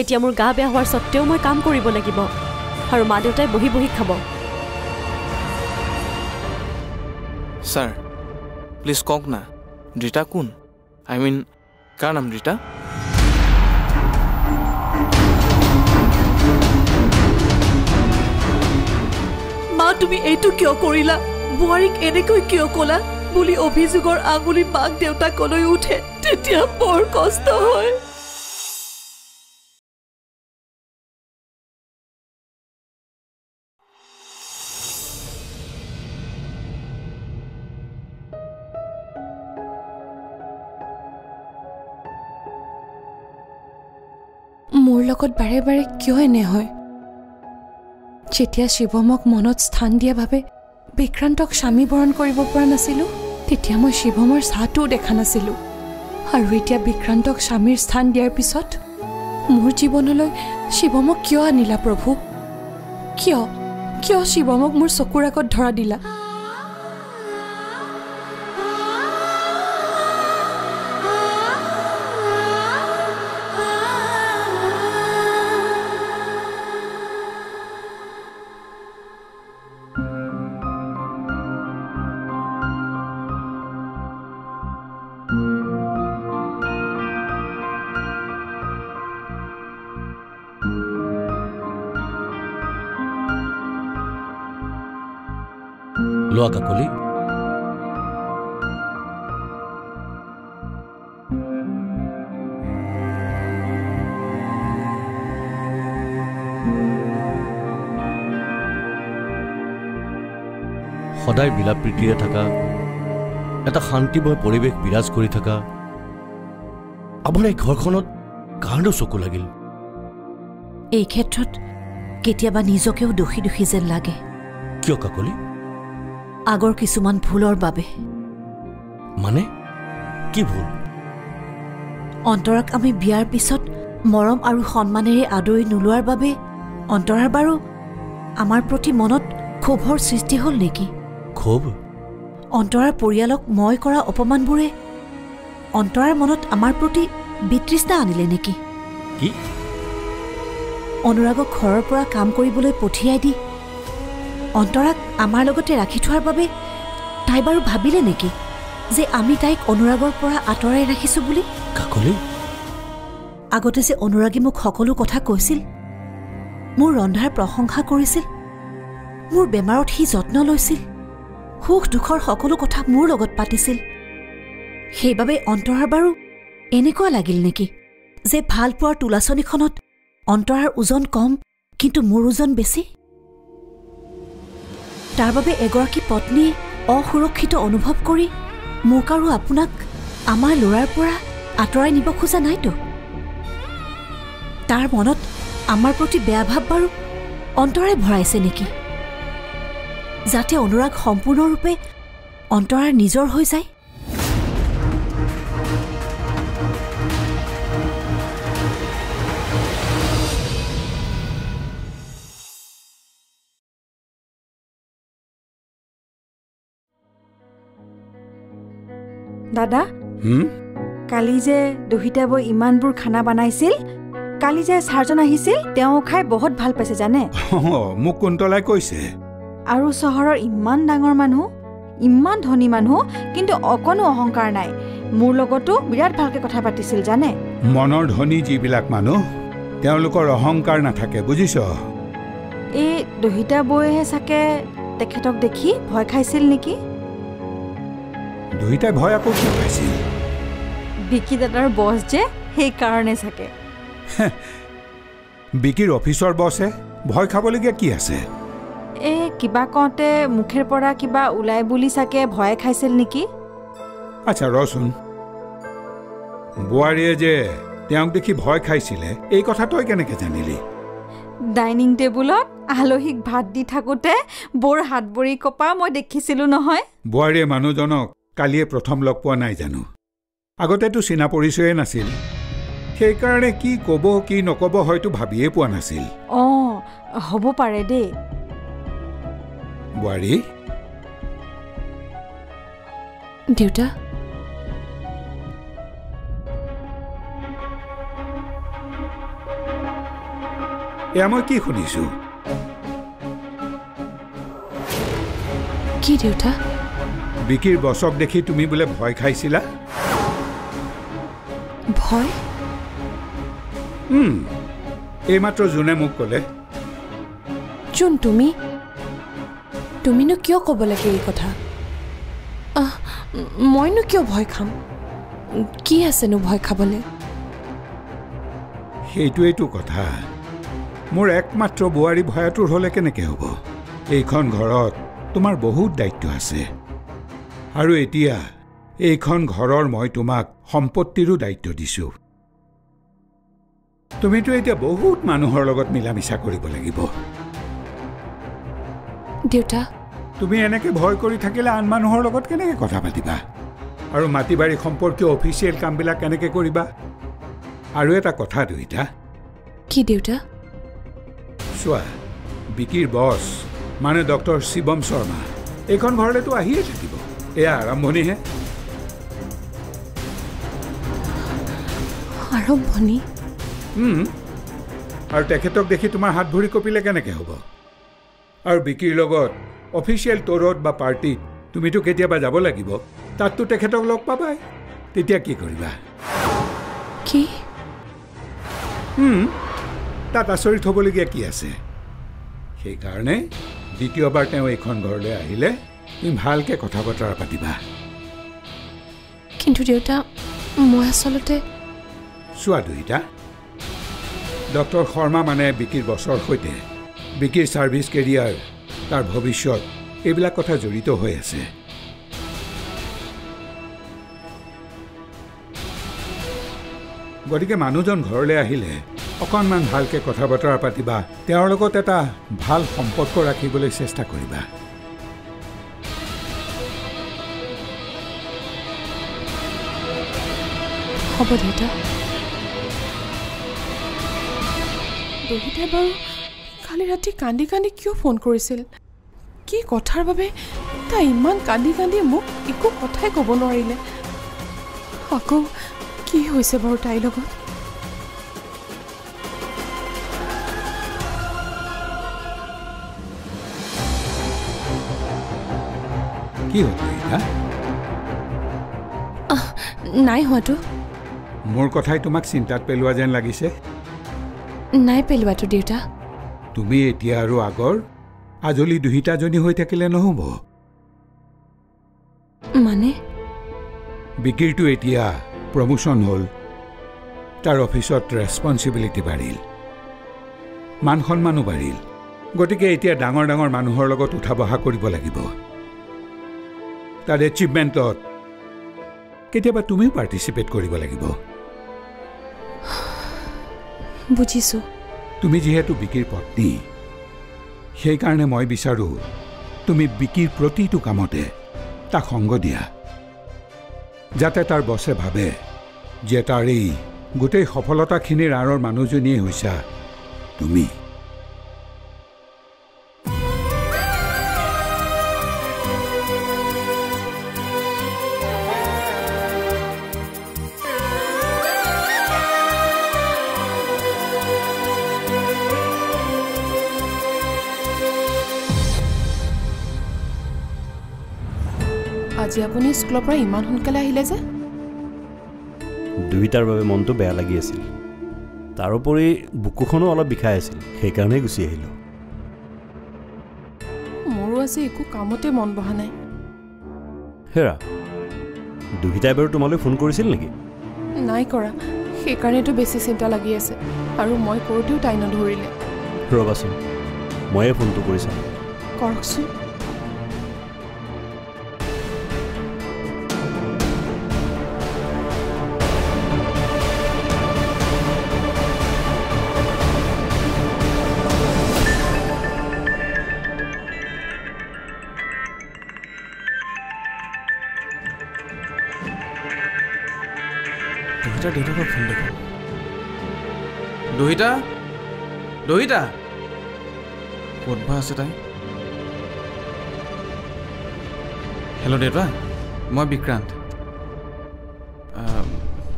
এতিয়া মোৰ গা বেয়া হোৱাৰ সত্ত্বেও মই কাম কৰিব লাগিব আৰু মা দেউতাই বহি বহি খাব স্যাৰ প্লিজ কওক না ৰীতা কোন আই মিন কাৰ নাম ৰীতা মা তুমি এইটো কিয় কৰিলা বুৱাৰীক এনেকৈ কিয় ক'লা বুলি অভিযোগৰ আঙুলি মাক দেউতাকলৈ উঠে তেতিয়া বৰ কষ্ট হয় মোৰ লগত বাৰে বাৰে কিয় এনে হয় যেতিয়া শিৱমক মনত স্থান দিয়া ভাবে বিক্ৰান্তক স্বামী বৰণ কৰিব পৰা নাছিলোঁ তেতিয়া মই শিৱমৰ চাহটোও দেখা নাছিলোঁ আৰু এতিয়া বিক্ৰান্তক স্বামীৰ স্থান দিয়াৰ পিছত মোৰ জীৱনলৈ শিৱমক কিয় আনিলা প্ৰভু কিয় কিয় শিৱমক মোৰ চকুৰ আগত ধৰা দিলা লোৱা কাকলি সদায় বিলাপ প্ৰীতিৰে থকা এটা শান্তিময় পৰিৱেশ বিৰাজ কৰি থকা আপোনাৰ এই ঘৰখনত কাৰণো চকু লাগিল এই ক্ষেত্ৰত কেতিয়াবা নিজকেও দোষী দোষী যেন লাগে কিয় কাকলি আগৰ কিছুমান ভুলৰ বাবে মানে কি ভুল অন্তৰাক আমি বিয়াৰ পিছত মৰম আৰু সন্মানেৰে আদৰি নোলোৱাৰ বাবে অন্তৰাৰ বাৰু আমাৰ প্ৰতি মনত ক্ষোভৰ সৃষ্টি হ'ল নেকি ক্ষোভ অন্তৰাৰ পৰিয়ালক মই কৰা অপমানবোৰে অন্তৰাৰ মনত আমাৰ প্ৰতি বিতৃষ্ণা আনিলে নেকি কি অনুৰাগক ঘৰৰ পৰা কাম কৰিবলৈ পঠিয়াই দি অন্তৰাক আমাৰ লগতে ৰাখি থোৱাৰ বাবে তাই বাৰু ভাবিলে নেকি যে আমি তাইক অনুৰাগৰ পৰা আঁতৰাই ৰাখিছোঁ বুলি কাকলি আগতে যে অনুৰাগী মোক সকলো কথা কৈছিল মোৰ ৰন্ধাৰ প্ৰশংসা কৰিছিল মোৰ বেমাৰত সি যত্ন লৈছিল সুখ দুখৰ সকলো কথা মোৰ লগত পাতিছিল সেইবাবে অন্তৰাৰ বাৰু এনেকুৱা লাগিল নেকি যে ভাল পোৱাৰ তুলাচনীখনত অন্তৰাৰ ওজন কম কিন্তু মোৰ ওজন বেছি তাৰ বাবে এগৰাকী পত্নী অসুৰক্ষিত অনুভৱ কৰি মোক আৰু আপোনাক আমাৰ ল'ৰাৰ পৰা আঁতৰাই নিব খোজা নাইতো তাৰ মনত আমাৰ প্ৰতি বেয়া ভাৱ বাৰু অন্তৰাই ভৰাইছে নেকি যাতে অনুৰাগ সম্পূৰ্ণৰূপে অন্তৰাৰ নিজৰ হৈ যায় দাদা কালি যে দহিতা বৈ ইমানবোৰ খানা বনাইছিল কালি যে ছাৰজন আহিছিল তেওঁ খাই বহুত ভাল পাইছে জানে মোক কুন্তলাই কৈছে আৰু চহৰৰ ইমান ডাঙৰ মানুহ ইমান ধনী মানুহ কিন্তু অকণো অহংকাৰ নাই মোৰ লগতো বিৰাট ভালকে কথা পাতিছিল জানে মনৰ ধনী যিবিলাক মানুহ তেওঁলোকৰ অহংকাৰ নাথাকে বুজিছ এই দহিতা বৈহে চাগে তেখেতক দেখি ভয় খাইছিল নেকি দুইটাই ভয় আকৌ কি পাইছিল বিকি দাদাৰ বছ যে সেইকাৰণে চাগে বিকিৰ অফিচৰ বছে ভয় খাবলগীয়া কি আছে এই কিবা কওঁতে মুখেৰ পৰা কিবা ওলাই বুলি চাগে ভয় খাইছিল নেকি আচ্ছা ৰচোন বোৱাৰীয়ে যে তেওঁক দেখি ভয় খাইছিলে এই কথা তই কেনেকৈ জানিলি ডাইনিং টেবুলত আলহীক ভাত দি থাকোঁতে বৰ হাত ভৰি কপা মই দেখিছিলোঁ নহয় বোৱাৰীয়ে মানুহজনক কালিয়ে প্ৰথম লগ পোৱা নাই জানো আগতেতো চিনা পৰিচয়ে নাছিল সেইকাৰণে কি ক'ব কি নক'ব হয়তো ভাবিয়ে পোৱা নাছিল হ'ব পাৰে দেই বোৱাৰী দেউতা এয়া মই কি শুনিছোঁ? কি দেউতা? বিকিৰ বছক দেখি তুমি বোলে ভয় খাইছিলা? ভয়? এইমাত্ৰ যোনে মোক ক'লে। যোন তুমিনো কিয় ক'ব লাগে এই কথা? মইনো কিয় ভয় খাম? কি আছেনো ভয় খাবলৈ? সেইটোৱেইটো কথা। মোৰ একমাত্ৰ বোৱাৰী ভয়াতুৰ হ'লে কেনেকৈ হ'ব? এইখন ঘৰত তোমাৰ বহুত দায়িত্ব আছে, আৰু এতিয়া এইখন ঘৰৰ মই তোমাক সম্পত্তিৰো দায়িত্ব দিছোঁ। তুমিতো এতিয়া বহুত মানুহৰ লগত মিলা মিছা কৰিব লাগিব। দেউতা, তুমি এনেকৈ ভয় কৰি থাকিলে আন মানুহৰ লগত কেনেকৈ কথা পাতিবা? আৰু মাটি বাৰী সম্পৰ্কীয় অফিচিয়েল কামবিলাক কেনেকৈ কৰিবা? আৰু এটা কথা দুইটা। কি দেউতা? চোৱা, বিকিৰ বছ মানে ডক্টৰ শিৱম শৰ্মা এইখন ঘৰলৈতো আহিয়ে থাকিব। এয়া আৰম্ভণিহে। আৰম্ভণি? আৰু তেখেতক দেখি তোমাৰ হাত ভৰি কঁপিলে কেনেকৈ হ'ব? আৰু বিকিৰ লগত অফিচিয়েল ট'ৰত বা পাৰ্টিত তুমিতো কেতিয়াবা যাব লাগিব। তাততো তেখেতক লগ পাবাই। তেতিয়া কি কৰিবা? কি? তাত আচৰিত হ'বলগীয়া কি আছে? সেইকাৰণে দ্বিতীয়বাৰ তেওঁ এইখন ঘৰলৈ আহিলে তুমি ভালকৈ কথা বতৰা পাতিবা। কিন্তু দেউতা, মই আচলতে চোৱা দুইটা, ডক্টৰ শৰ্মা মানে বিকিৰ বছৰ সৈতে বিকিৰ ছাৰ্ভিচ কেৰিয়াৰ, তাৰ ভৱিষ্যত, এইবিলাক কথা জড়িত হৈ আছে। গতিকে মানুহজন ঘৰলৈ আহিলে অকণমান ভালকৈ কথা বতৰা পাতিবা, তেওঁৰ লগত এটা ভাল সম্পৰ্ক ৰাখিবলৈ চেষ্টা কৰিবা। হ'ব দেউতা। দহিতাই বাৰু কালি ৰাতি কান্দি কান্দি কিয় ফোন কৰিছিল? কি কথাৰ বাবে তাই ইমান কান্দি কান্দি মোক একো কথাই ক'ব নোৱাৰিলে? আকৌ কি হৈছে বাৰু তাইৰ লগত? কি হ'ল? নাই হোৱাটো। মোৰ কথাই তোমাক চিন্তাত পেলোৱা যেন লাগিছে। নাই পেলোৱাটো দেউতা। তুমি এতিয়া আৰু আগৰ আজলি দুহিতাজনী হৈ থাকিলে নহ'ব। মানে বিকিৰটো এতিয়া প্ৰমোশ্যন হ'ল, তাৰ অফিচত ৰেছপনচিবিলিটি বাঢ়িল, মান সন্মানো বাঢ়িল। গতিকে এতিয়া ডাঙৰ ডাঙৰ মানুহৰ লগত উঠা বহা কৰিব লাগিব। তাৰ এচিভমেণ্টত কেতিয়াবা তুমিও পাৰ্টিচিপেট কৰিব লাগিব। বুজিছোঁ। তুমি যিহেতু বিকিৰ পত্নী, সেইকাৰণে মই বিচাৰোঁ তুমি বিকিৰ প্ৰতিটো কামতে তাক সংগ দিয়া, যাতে তাৰ বছে ভাবে যে তাৰ এই গোটেই সফলতাখিনিৰ আঁৰৰ মানুহজনীয়ে হৈছা তুমি। আজি আপুনি স্কুলৰ পৰা ইমান সোনকালে আহিলে যে? দুইটাৰ বাবে মনটো বেয়া লাগি আছিল, তাৰোপৰি বুকুখনো অলপ বিষাই আছিল, সেইকাৰণেই গুচি আহিলোঁ। মোৰো আজি একো কামতে মন বহা নাই। হেৰা, দুইটাই বাৰু তোমালৈ ফোন কৰিছিল নেকি? নাই কৰা, সেইকাৰণেতো বেছি চিন্তা লাগি আছে। আৰু মই কৰোঁতেও তাই নধৰিলে। ৰ'বাচোন, ময়ে ফোনটো কৰি চাম। কৰকচোন। দেউতাকৰ ফোন দেখোন। দহিতা, দহিতা, ক'ত বা আছে তাই? হেল্ল' দেউতা, মই বিক্ৰান্ত।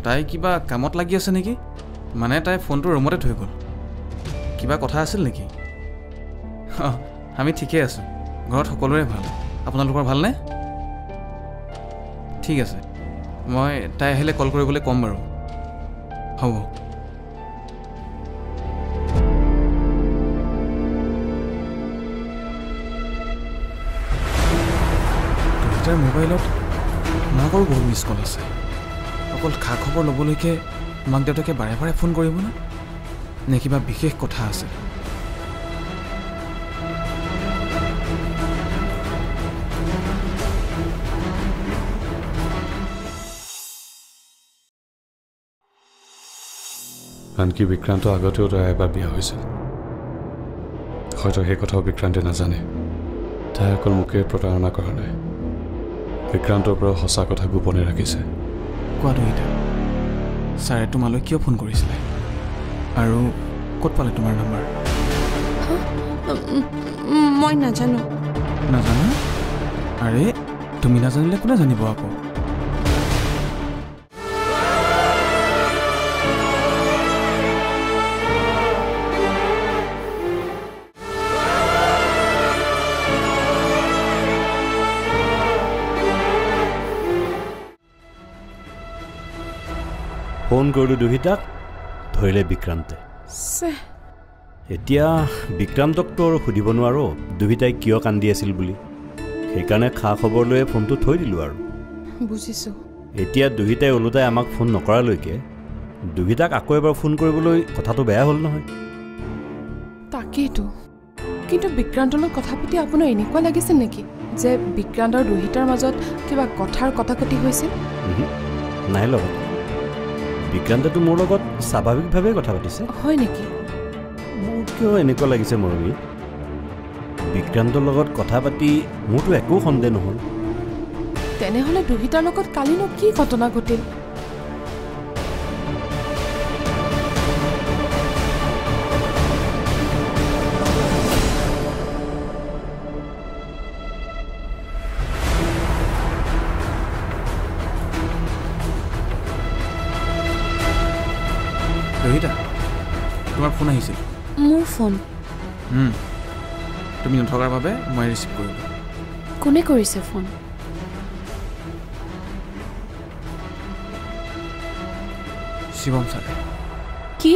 তাই কিবা কামত লাগি আছে নেকি? মানে তাই ফোনটো ৰুমতে থৈ গ'ল। কিবা কথা আছিল নেকি? অঁ, আমি ঠিকেই আছোঁ। ঘৰত সকলোৰে ভাল। আপোনালোকৰ ভালনে? ঠিক আছে, মই তাই আহিলে কল কৰিবলৈ ক'ম বাৰু। হ'ব। তাৰ মোবাইলত মাকৰো বহুত মিছ কল আছে। অকল খা খবৰ ল'বলৈকে মাক দেউতাকে বাৰে বাৰে ফোন কৰিব নে কিবা বিশেষ কথা আছে? আনকি বিক্ৰান্ত আগতেও তাই এবাৰ বিয়া হৈছিল। হয়তো সেই কথাও বিক্ৰান্তে নাজানে। তাই অকল মোকে প্ৰতাৰণা কৰা নাই, বিক্ৰান্তৰ পৰা সঁচা কথা গোপনে ৰাখিছে। কোৱাটো এতিয়া ছাৰে তোমালৈ কিয় ফোন কৰিছিলে আৰু ক'ত পালে তোমাৰ নাম্বাৰ? মই নাজানো। নাজানো? আৰে তুমি নাজানিলে কোনে জানিব আকৌ? ফোন কৰিলোঁ দুহিতাক, ধৰিলে বিক্ৰান্তে। এতিয়া বিক্ৰান্তকতো আৰু সুধিব নোৱাৰো দুহিতাই কিয় কান্দি আছিল বুলি। সেইকাৰণে খা খবৰ লৈয়ে ফোনটো থৈ দিলোঁ আৰু। বুজিছোঁ। এতিয়া দুহিতাই ওলোটাই আমাক ফোন নকৰালৈকে দুহিতাক আকৌ এবাৰ ফোন কৰিবলৈ কথাটো বেয়া হ'ল নহয়। তাকেইতো, কিন্তু বিক্ৰান্তৰ লগত কথা পাতি আপোনাৰ এনেকুৱা লাগিছিল নেকি যে বিক্ৰান্ত আৰু দুহিতাৰ মাজত কিবা কথাৰ কটাকটি হৈছিল? নাই লগত। বিক্ৰান্তেতো মোৰ লগত স্বাভাৱিকভাৱে কথা পাতিছে। হয় নেকি? মোৰ কিয় এনেকুৱা লাগিছে মৰমী, বিক্ৰান্তৰ লগত কথা পাতি মোৰতো একো সন্দেহ নহ'ল। তেনেহ'লে দুহিতাৰ লগত কালিনো কি ঘটনা ঘটিল? ৰোহিতা, তোমাৰ ফোন আহিছিল? মোৰ ফোন? তুমি নথকাৰ বাবে মই ৰিচিভ কৰিলোঁ। কোনে কৰিছে ফোন? শিৱম ছাৰে। কি?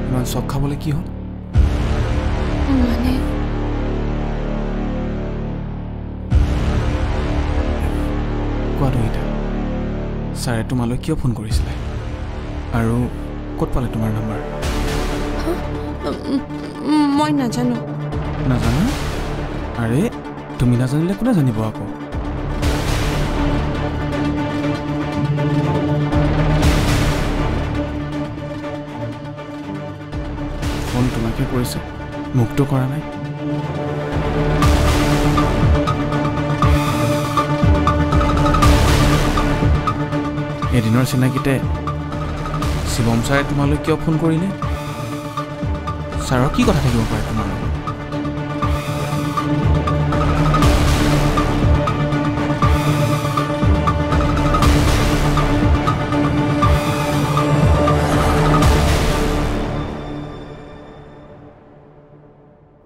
ইমান চক খাবলৈ কি হ'ল? মানে কোৱা ৰোহিতা, ছাৰে তোমালৈ কিয় ফোন কৰিছিলে আৰু ক'ত পালে তোমাৰ নাম্বাৰ? মই নাজানো। নাজানো? আৰে তুমি নাজানিলে কোনে জানিব আকৌ? ফোন তোমাকে কৰিছে, মোকতো কৰা নাই। এদিনৰ চিনাকিতে শিৱম ছাৰে তোমালৈ কিয় ফোন কৰিলে? ছাৰৰ কি কথা থাকিব পাৰে তোমাৰ লগত?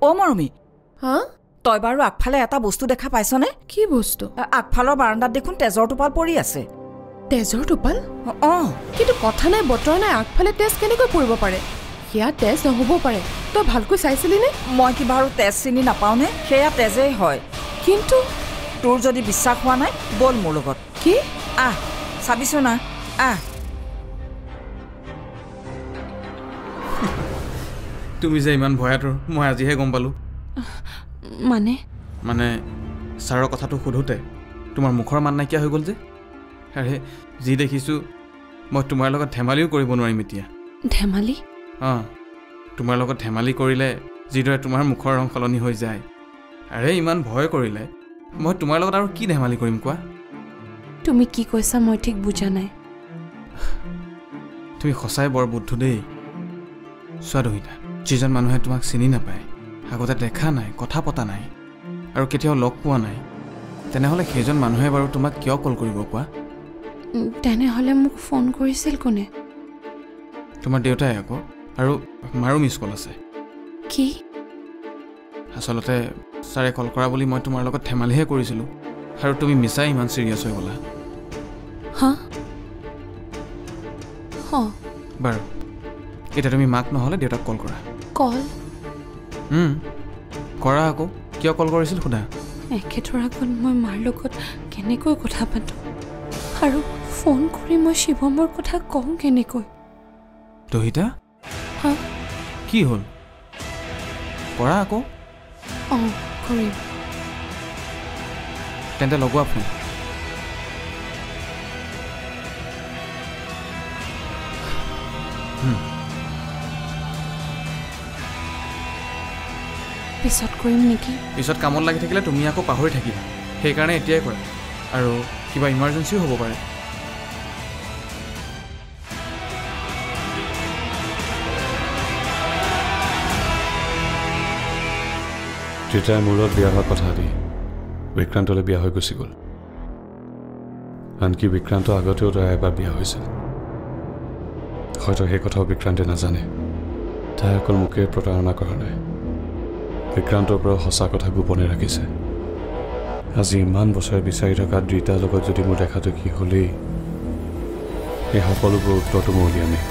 অ' মৰমী, হা? তই বাৰু আগফালে এটা বস্তু দেখা পাইছনে? কি বস্তু? আগফালৰ বাৰাণ্ডাত দেখোন তেজৰ টোপাল পৰি আছে। তেজৰ টোপাল? অঁ, কিন্তু কথা নাই বতৰ নাই, আগফালে তেজ কেনেকৈ পৰিব পাৰে? সেয়া তেজ নহ'ব পাৰে। তই ভালকৈ চাইছিলিনে? মই কিবা আৰু তেজ চিনি নাপাওঁনে? সেয়া তেজেই হয়। কিন্তু তোৰ যদি বিশ্বাস হোৱা নাই, ব'ল মোৰ লগত। কি? আহ, চাবিছো না, আহ। তুমি যে ইমান ভয়াতুৰ মই আজিহে গম পালোঁ। মানে ছাৰৰ কথাটো সোধোতে তোমাৰ মুখৰ মান নাইকিয়া হৈ গ'ল যে। আৰে যি দেখিছোঁ মই তোমাৰ লগত ধেমালিও কৰিব নোৱাৰিম এতিয়া। ধেমালি? অঁ, তোমাৰ লগত ধেমালি কৰিলে যিদৰে তোমাৰ মুখৰ ৰং সলনি হৈ যায়, আৰে ইমান ভয় কৰিলে মই তোমাৰ লগত আৰু কি ধেমালি কৰিম কোৱা? তুমি কি কৈছা মই ঠিক বুজা নাই। তুমি সঁচাই বৰ বুদ্ধু দেই। চোৱা ৰোহিতা, যিজন মানুহে তোমাক চিনি নাপায়, আগতে দেখা নাই, কথা পতা নাই, আৰু কেতিয়াও লগ পোৱা নাই তেনেহ'লে সেইজন মানুহে বাৰু তোমাক কিয় কল কৰিব কোৱা তেনেহ'লে মোক ফোন কৰিছিল কোনে তোমাৰ দেউতাই আকৌ আৰু মাৰো মিছ কল আছে কি আচলতে ছাৰে কল কৰা বুলি মই তোমাৰ লগত ধেমালিহে কৰিছিলোঁ আৰু তুমি মিছাই ইমান চিৰিয়াছ হৈ গ'লা হা বাৰু এতিয়া তুমি মাক নহ'লে দেউতাক কল কৰা কল কৰা আকৌ কিয় কল কৰিছিল সোধা এখেতৰ আগত মই মাৰ লগত কেনেকৈ কথা পাতোঁ আৰু ফোন কৰি মই শিৱমৰ কথা কওঁ কেনেকৈ দহিতা হা কি হ'ল কৰা আকৌ কৰিম তেন্তে লগোৱা ফোন পিছত কৰিম নেকি পিছত কামত লাগি থাকিলে তুমি আকৌ পাহৰি থাকিবা সেইকাৰণে এতিয়াই কৰা আৰু কিবা ইমাৰ্জেঞ্চিও হ'ব পাৰে দেউতাই মূৰত বিয়া হোৱা কথা দি বিক্ৰান্তলৈ বিয়া হৈ গুচি গ'ল আনকি বিক্ৰান্ত আগতেও তাই এবাৰ বিয়া হৈছিল হয়তো সেই কথাও বিক্ৰান্তে নাজানে তাই অকল মোকে প্ৰতাৰণা কৰা নাই বিক্ৰান্তৰ পৰা সঁচা কথা গোপনে ৰাখিছে আজি ইমান বছৰে বিচাৰি থকা দ্ৰিতাৰ লগত যদি মোৰ দেখাটো কি হ'লেই এই সকলোবোৰ উত্তৰটো মই উলিয়ামেই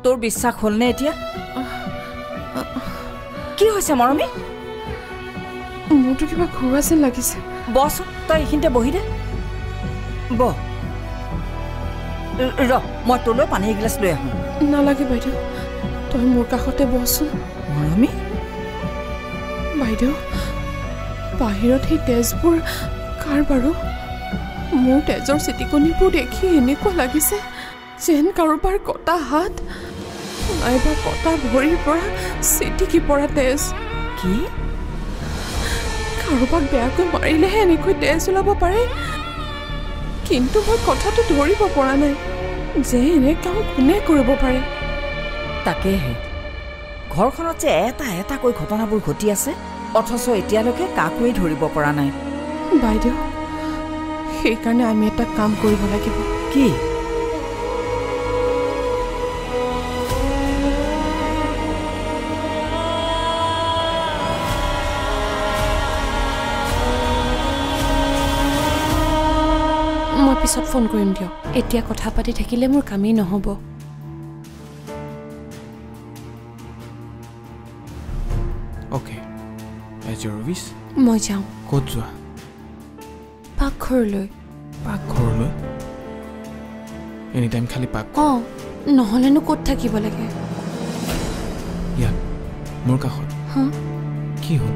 তোৰ বিশ্বাস হ'লনে এতিয়া কি হৈছে মৰমী মোৰতো কিবা ঘৰুৱা যেন লাগিছে বচোন তই এইখিনিতে বহি দে বহ ৰ মই তোলৈ পানী এগিলাচ লৈ আহোঁ নালাগে বাইদেউ তই মোৰ কাষতে বহচোন মৰমী বাইদেউ বাহিৰত সেই তেজবোৰ কাৰ বাৰু মোৰ তেজৰ চিটিকনিবোৰ দেখি এনেকুৱা লাগিছে যেন কাৰোবাৰ কটা হাত নাইবা কটা ভৰিৰ পৰা চিটিকি পৰা তেজ কি কাৰোবাক বেয়াকৈ মাৰিলেহে এনেকৈ তেজ ওলাব পাৰে কিন্তু মই কথাটো ধৰিব পৰা নাই যে এনে কাম কোনে কৰিব পাৰে তাকেহে ঘৰখনত যে এটা এটাকৈ ঘটনাবোৰ ঘটি আছে অথচ এতিয়ালৈকে কাকোৱেই ধৰিব পৰা নাই বাইদেউ সেইকাৰণে আমি এটা কাম কৰিব লাগিব কি মই পিছত ফোন কৰিম দিয়ক এতিয়া কথা পাতি থাকিলে মোৰ কামেই নহ'ব অ'কে এজ ইউৰ উইছ মই যাওঁ ক'ত যোৱা পাকঘৰলৈ পাকঘৰলৈ এনি টাইম খালি পাক নহ'লেনো ক'ত থাকিব লাগে ইয়াত মোৰ কাষত হা কি হ'ল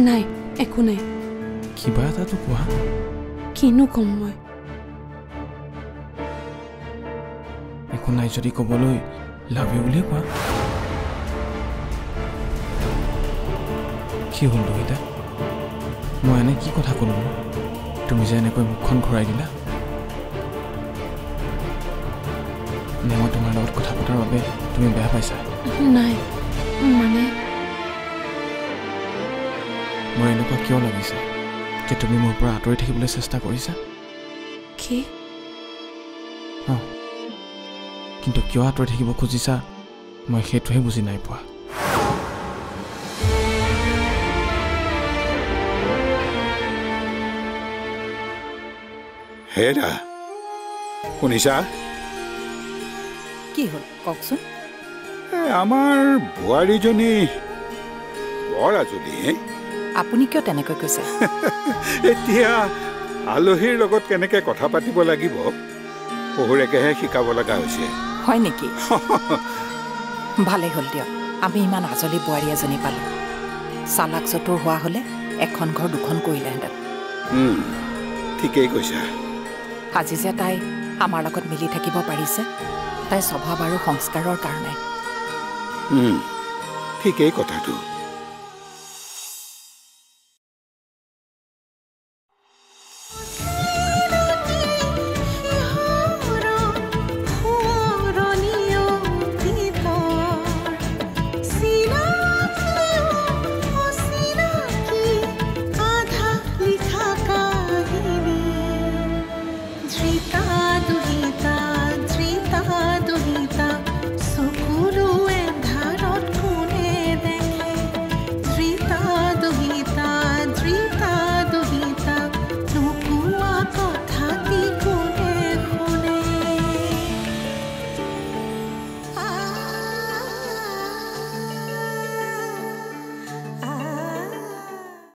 নাই একো নাই কিবা এটাতো কোৱা কিনো ক'ম মই একো নাই যদি ক'বলৈ লাভ ইউ বুলিয়ে কোৱা কি হ'ল দহিতা মই এনে কি কথা ক'লো তুমি যে এনেকৈ মুখখন ঘূৰাই দিলা নে মই তোমাৰ লগত কথা পতাৰ বাবে তুমি বেয়া পাইছা নাই মানে মোৰ এনেকুৱা কিয় লাগিছে যে তুমি মোৰ পৰা আঁতৰি থাকিবলৈ চেষ্টা কৰিছা কি কিন্তু কিয় আঁতৰি থাকিব খুজিছা মই সেইটোহে বুজি নাই পোৱা হেৰা শুনিছা কি হ'ল কওকচোন আমাৰ বোৱাৰীজনী বৰ আজলি আপুনি কিয় তেনেকৈ কৈছে এতিয়া আলহীৰ লগত কেনেকে কথা পাতিব লাগিব শহুৰেকেহে শিকাব লগা হৈছে হয় নেকি ভালেই হ'ল দিয়ক আমি ইমান আজলি বোৱাৰী এজনী পালোঁ চালাক চতুৰ হোৱা হ'লে এখন ঘৰ দুখন কৰিলেহেঁতেন ঠিকেই কৈছা আজি যে তাই আমাৰ লগত মিলি থাকিব পাৰিছে তাই স্বভাৱ আৰু সংস্কাৰৰ কাৰণে ঠিকেই কথাটো